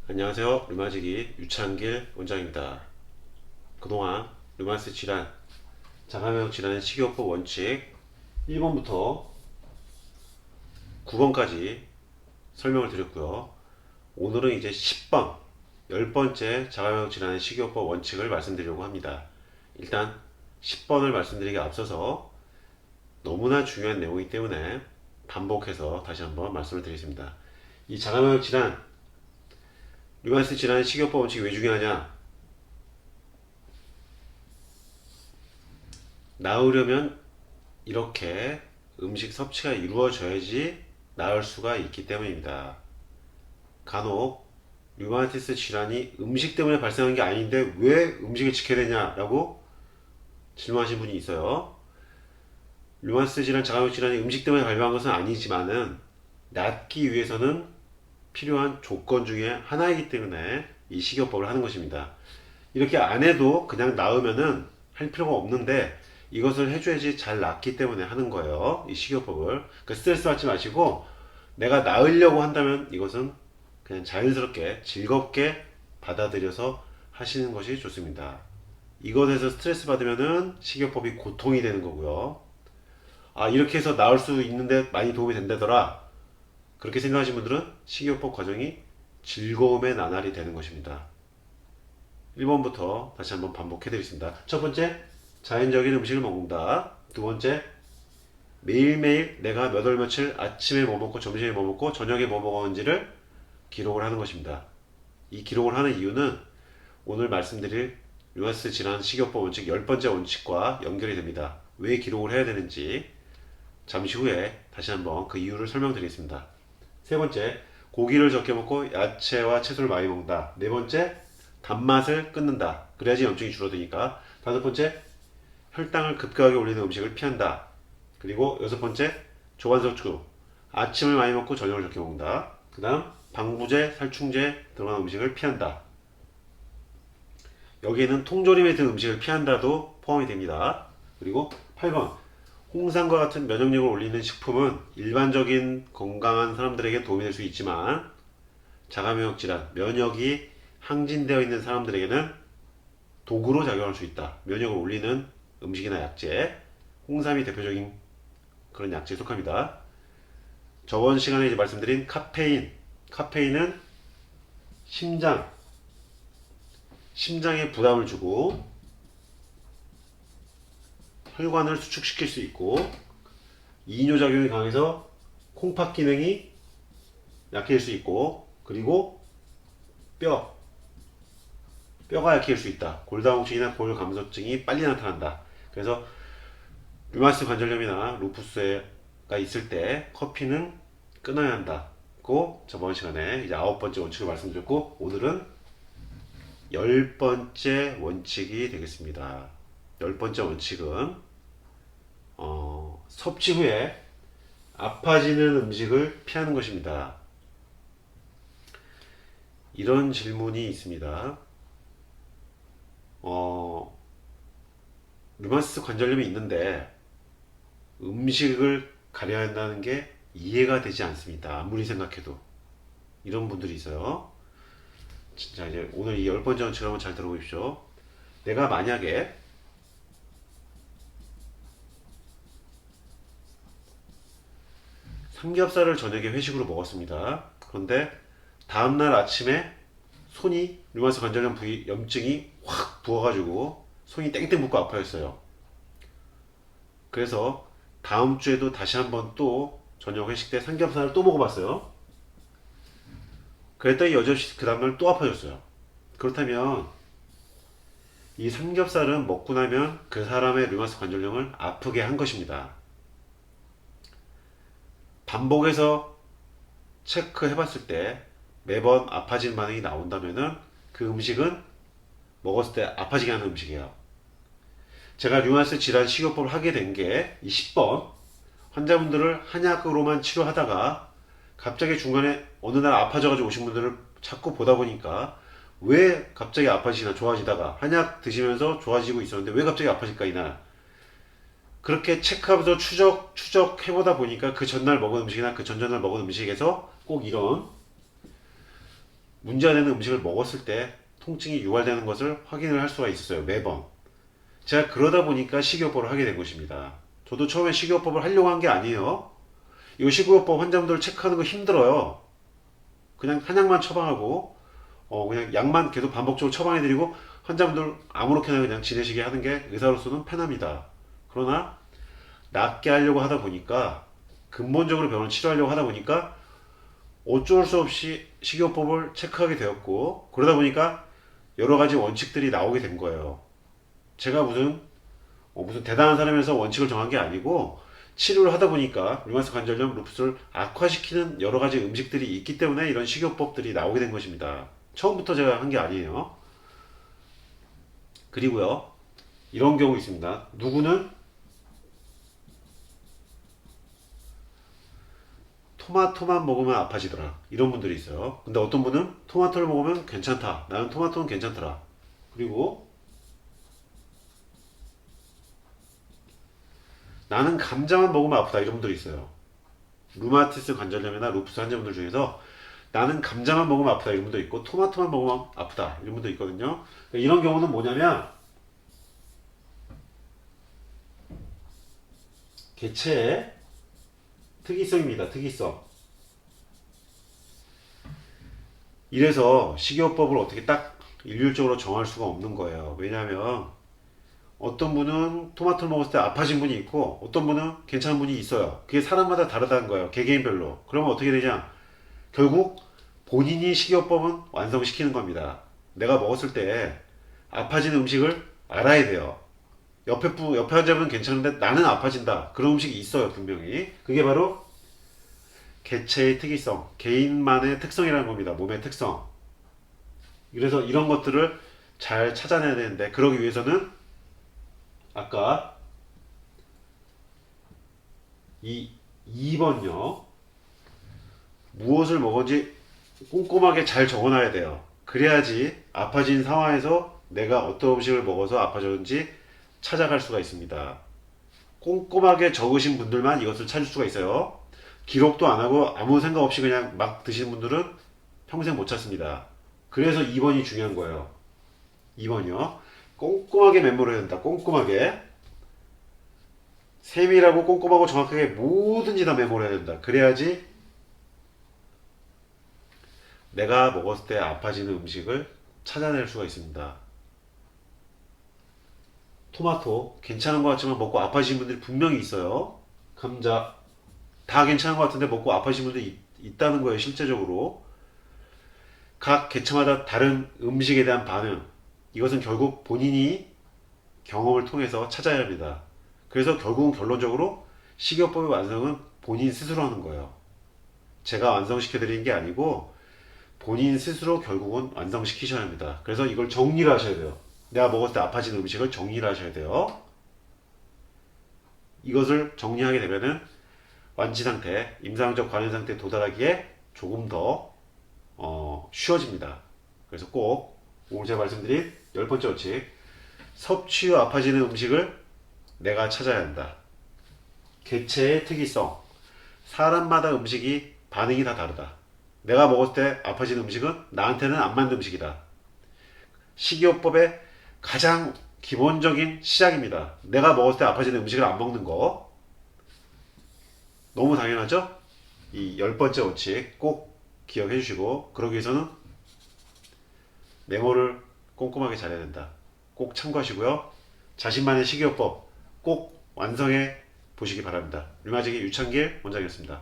안녕하세요. 류마지기 유창길 원장입니다. 그동안 류마티스 질환, 자가면역 질환의 식이요법 원칙 1번부터 9번까지 설명을 드렸고요. 오늘은 이제 10번, 10번째 자가면역 질환의 식이요법 원칙을 말씀드리려고 합니다. 일단 10번을 말씀드리기 앞서서 너무나 중요한 내용이기 때문에 반복해서 다시 한번 말씀을 드리겠습니다. 이 자가면역 질환, 류마티스 질환의 식이요법 원칙이 왜 중요하냐? 나으려면 이렇게 음식 섭취가 이루어져야지 나을 수가 있기 때문입니다. 간혹 류마티스 질환이 음식 때문에 발생한 게 아닌데 왜 음식을 지켜야 되냐라고 질문하신 분이 있어요. 류마티스 질환, 자가면역 질환이 음식 때문에 발병한 것은 아니지만은 낫기 위해서는 필요한 조건 중에 하나이기 때문에 이 식이요법을 하는 것입니다. 이렇게 안 해도 그냥 나으면은 할 필요가 없는데 이것을 해줘야지 잘 낫기 때문에 하는 거예요. 이 식이요법을. 그러니까 스트레스 받지 마시고 내가 나으려고 한다면 이것은 그냥 자연스럽게 즐겁게 받아들여서 하시는 것이 좋습니다. 이것에서 스트레스 받으면은 식이요법이 고통이 되는 거고요. 아, 이렇게 해서 나을 수 있는데 많이 도움이 된다더라. 그렇게 생각하시는 분들은 식이요법 과정이 즐거움의 나날이 되는 것입니다. 1번부터 다시 한번 반복해 드리겠습니다. 첫 번째, 자연적인 음식을 먹는다. 두 번째, 매일매일 내가 몇 월 며칠 아침에 뭐 먹고 점심에 뭐 먹고 저녁에 뭐 먹었는지를 기록을 하는 것입니다. 이 기록을 하는 이유는 오늘 말씀드릴 류마티스 질환 식이요법 원칙 10번째 원칙과 연결이 됩니다. 왜 기록을 해야 되는지 잠시 후에 다시 한번 그 이유를 설명드리겠습니다. 세 번째, 고기를 적게 먹고 야채와 채소를 많이 먹는다. 네 번째, 단맛을 끊는다. 그래야지 염증이 줄어드니까. 다섯 번째, 혈당을 급격하게 올리는 음식을 피한다. 그리고 여섯 번째, 조간석주. 아침을 많이 먹고 저녁을 적게 먹는다. 그 다음, 방부제, 살충제 들어간 음식을 피한다. 여기에는 통조림에 든 음식을 피한다도 포함이 됩니다. 그리고 8번, 홍삼과 같은 면역력을 올리는 식품은 일반적인 건강한 사람들에게 도움이 될 수 있지만 자가면역 질환, 면역이 항진되어 있는 사람들에게는 도구로 작용할 수 있다. 면역을 올리는 음식이나 약재, 홍삼이 대표적인 그런 약재에 속합니다. 저번 시간에 이제 말씀드린 카페인, 카페인은 심장에 부담을 주고 혈관을 수축시킬 수 있고 이뇨작용이 강해서 콩팥 기능이 약해질 수 있고 그리고 뼈가 약해질 수 있다. 골다공증이나 골감소증이 빨리 나타난다. 그래서 류마티스 관절염이나 루푸스가 있을 때 커피는 끊어야 한다고 저번 시간에 이제 9번째 원칙을 말씀드렸고 오늘은 10번째 원칙이 되겠습니다. 10번째 원칙은 섭취 후에 아파지는 음식을 피하는 것입니다. 이런 질문이 있습니다. 류마티스 관절염이 있는데 음식을 가려야 한다는 게 이해가 되지 않습니다. 아무리 생각해도. 이런 분들이 있어요. 진짜 이제 오늘 이 10번째 원칙을 한번 잘 들어보십시오. 내가 만약에 삼겹살을 저녁에 회식으로 먹었습니다. 그런데 다음날 아침에 손이 류마티스 관절염 부위 염증이 확 부어가지고 손이 땡땡 붓고 아파했어요. 그래서 다음 주에도 다시 한번 또 저녁 회식 때 삼겹살을 또 먹어봤어요. 그랬더니 여전히 그 다음날 또 아파졌어요. 그렇다면 이 삼겹살은 먹고 나면 그 사람의 류마티스 관절염을 아프게 한 것입니다. 반복해서 체크해봤을 때 매번 아파진 반응이 나온다면은 그 음식은 먹었을 때 아파지게 하는 음식이에요. 제가 류마티스 질환 식이요법을 하게 된 게 이 10번 환자분들을 한약으로만 치료하다가 갑자기 중간에 어느 날 아파져가지고 오신 분들을 자꾸 보다 보니까 왜 갑자기 아파지나 좋아지다가 한약 드시면서 좋아지고 있었는데 왜 갑자기 아파질까 이날 그렇게 체크하면서 추적해보다 보니까 그 전날 먹은 음식이나 그 전전날 먹은 음식에서 꼭 이런 문제가 되는 음식을 먹었을 때 통증이 유발되는 것을 확인을 할 수가 있었어요. 매번. 제가 그러다 보니까 식이요법을 하게 된 것입니다. 저도 처음에 식이요법을 하려고 한 게 아니에요. 이거 식이요법 환자분들 체크하는 거 힘들어요. 그냥 한약만 처방하고 그냥 약만 계속 반복적으로 처방해드리고 환자분들 아무렇게나 그냥 지내시게 하는 게 의사로서는 편합니다. 그러나 낫게 하려고 하다 보니까 근본적으로 병을 치료하려고 하다 보니까 어쩔 수 없이 식이요법을 체크하게 되었고 그러다 보니까 여러 가지 원칙들이 나오게 된 거예요. 제가 무슨 대단한 사람이라서 원칙을 정한 게 아니고 치료를 하다 보니까 류마티스 관절염, 루푸스를 악화시키는 여러 가지 음식들이 있기 때문에 이런 식이요법들이 나오게 된 것입니다. 처음부터 제가 한 게 아니에요. 그리고요, 이런 경우 있습니다. 누구는 토마토만 먹으면 아파지더라. 이런 분들이 있어요. 근데 어떤 분은 토마토를 먹으면 괜찮다. 나는 토마토는 괜찮더라. 그리고 나는 감자만 먹으면 아프다. 이런 분들이 있어요. 루마티스 관절염이나 루푸스 환자분들 중에서 나는 감자만 먹으면 아프다. 이런 분도 있고 토마토만 먹으면 아프다. 이런 분도 있거든요. 이런 경우는 뭐냐면 개체의 특이성입니다. 특이성. 이래서 식이요법을 어떻게 딱 일률적으로 정할 수가 없는 거예요. 왜냐하면 어떤 분은 토마토를 먹었을 때 아파진 분이 있고 어떤 분은 괜찮은 분이 있어요. 그게 사람마다 다르다는 거예요. 개개인별로. 그러면 어떻게 되냐? 결국 본인이 식이요법은 완성시키는 겁니다. 내가 먹었을 때 아파지는 음식을 알아야 돼요. 옆에 환자분은 괜찮은데 나는 아파진다. 그런 음식이 있어요, 분명히. 그게 바로 개체의 특이성, 개인만의 특성이라는 겁니다. 몸의 특성. 그래서 이런 것들을 잘 찾아내야 되는데, 그러기 위해서는 아까 이 2번요. 무엇을 먹은지 꼼꼼하게 잘 적어놔야 돼요. 그래야지 아파진 상황에서 내가 어떤 음식을 먹어서 아파졌는지 찾아갈 수가 있습니다. 꼼꼼하게 적으신 분들만 이것을 찾을 수가 있어요. 기록도 안 하고 아무 생각 없이 그냥 막 드시는 분들은 평생 못 찾습니다. 그래서 2번이 중요한 거예요. 2번이요. 꼼꼼하게 메모를 해야 된다. 꼼꼼하게. 세밀하고 꼼꼼하고 정확하게 뭐든지 다 메모를 해야 된다. 그래야지 내가 먹었을 때 아파지는 음식을 찾아낼 수가 있습니다. 토마토 괜찮은 것 같지만 먹고 아파지는 분들이 분명히 있어요. 감자 다 괜찮은 것 같은데 먹고 아파지는 분들이 있다는 거예요. 실제적으로 각 개체마다 다른 음식에 대한 반응, 이것은 결국 본인이 경험을 통해서 찾아야 합니다. 그래서 결국은 결론적으로 식이요법의 완성은 본인 스스로 하는 거예요. 제가 완성시켜 드리는 게 아니고 본인 스스로 결국은 완성시키셔야 합니다. 그래서 이걸 정리를 하셔야 돼요. 내가 먹었을 때 아파지는 음식을 정리를 하셔야 돼요. 이것을 정리하게 되면은 완치 상태, 임상적 관현 상태에 도달하기에 조금 더 쉬워집니다. 그래서 꼭 오늘 제가 말씀드린 10번째 원칙, 섭취 후 아파지는 음식을 내가 찾아야 한다. 개체의 특이성, 사람마다 음식이 반응이 다 다르다. 내가 먹었을 때 아파지는 음식은 나한테는 안 맞는 음식이다. 식이요법의 가장 기본적인 시작입니다. 내가 먹었을 때 아파지는 음식을 안 먹는 거. 너무 당연하죠? 이 10번째 원칙 꼭 기억해 주시고, 그러기 위해서는 메모를 꼼꼼하게 잘해야 된다. 꼭 참고하시고요. 자신만의 식이요법 꼭 완성해 보시기 바랍니다. 류마지기 유창길 원장이었습니다.